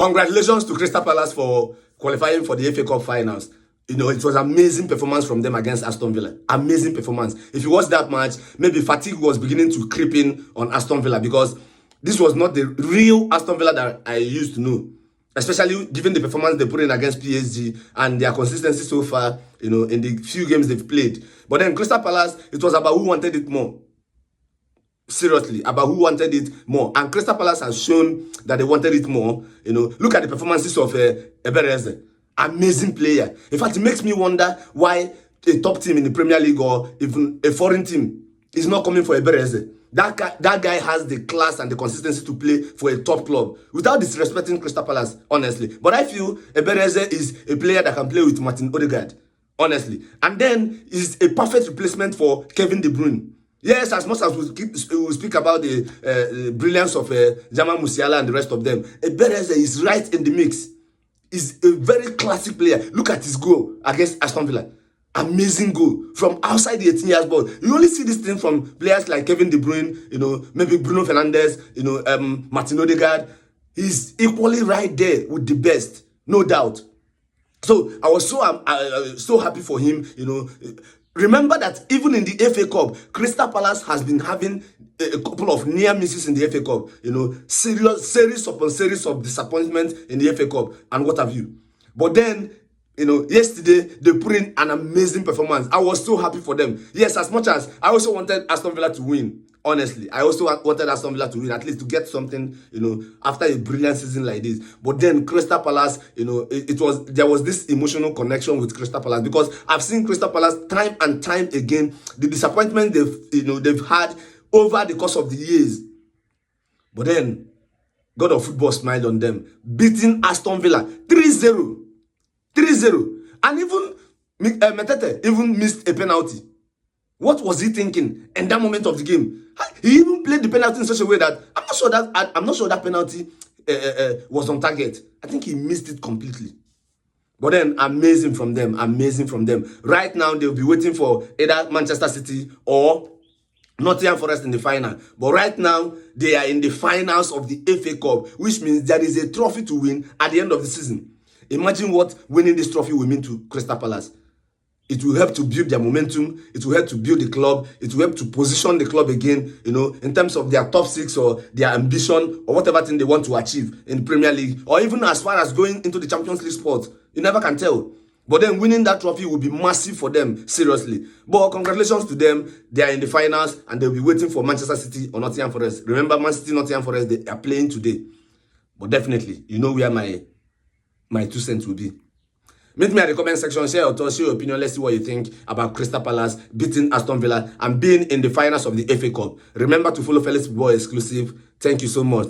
Congratulations to Crystal Palace for qualifying for the FA Cup finals. You know, it was amazing performance from them against Aston Villa. Amazing performance. If you watch that match, maybe fatigue was beginning to creep in on Aston Villa because this was not the real Aston Villa that I used to know. Especially given the performance they put in against PSG and their consistency so far, you know, in the few games they've played. But then Crystal Palace, it was about who wanted it more. Seriously, about who wanted it more. And Crystal Palace has shown that they wanted it more. You know, look at the performances of Ebereze. Amazing player. In fact, it makes me wonder why a top team in the Premier League or even a foreign team is not coming for Ebereze. That guy has the class and the consistency to play for a top club without disrespecting Crystal Palace, honestly. But I feel Ebereze is a player that can play with Martin Odegaard, honestly. And then is a perfect replacement for Kevin De Bruyne. Yes, as much as we speak about the brilliance of Jamal Musiala and the rest of them, Ebereze is right in the mix. He's a very classic player. Look at his goal against Aston Villa. Amazing goal from outside the 18 years box. You only see this thing from players like Kevin De Bruyne, you know, maybe Bruno Fernandes, you know, Martin Odegaard. He's equally right there with the best, no doubt. So I was so happy for him, you know. Remember that even in the FA Cup, Crystal Palace has been having a couple of near misses in the FA Cup. You know, series upon series of disappointment in the FA Cup and what have you. But then, you know, yesterday they put in an amazing performance. I was so happy for them. Yes, as much as I also wanted Aston Villa to win. Honestly, I also wanted Aston Villa to win, at least to get something, you know, after a brilliant season like this. But then Crystal Palace, you know, there was this emotional connection with Crystal Palace because I've seen Crystal Palace time and time again, the disappointment they've had over the course of the years. But then God of football smiled on them, beating Aston Villa 3-0. 3-0. And even Metete even missed a penalty. What was he thinking in that moment of the game? He even played the penalty in such a way that I'm not sure that penalty was on target. I think he missed it completely. But then amazing from them, amazing from them. Right now they'll be waiting for either Manchester City or Nottingham Forest in the final. But right now they are in the finals of the FA Cup, which means there is a trophy to win at the end of the season. Imagine what winning this trophy will mean to Crystal Palace. It will help to build their momentum. It will help to build the club. It will help to position the club again, you know, in terms of their top six or their ambition or whatever thing they want to achieve in the Premier League or even as far as going into the Champions League spot. You never can tell. But then winning that trophy will be massive for them, seriously. But congratulations to them. They are in the finals and they'll be waiting for Manchester City or Nottingham Forest. Remember, Man City, Nottingham Forest, they are playing today. But definitely, you know where my 2 cents will be. Meet me at the comment section, share your thoughts, share your opinion. Let's see what you think about Crystal Palace beating Aston Villa and being in the finals of the FA Cup. Remember to follow Felix Xclusive. Thank you so much.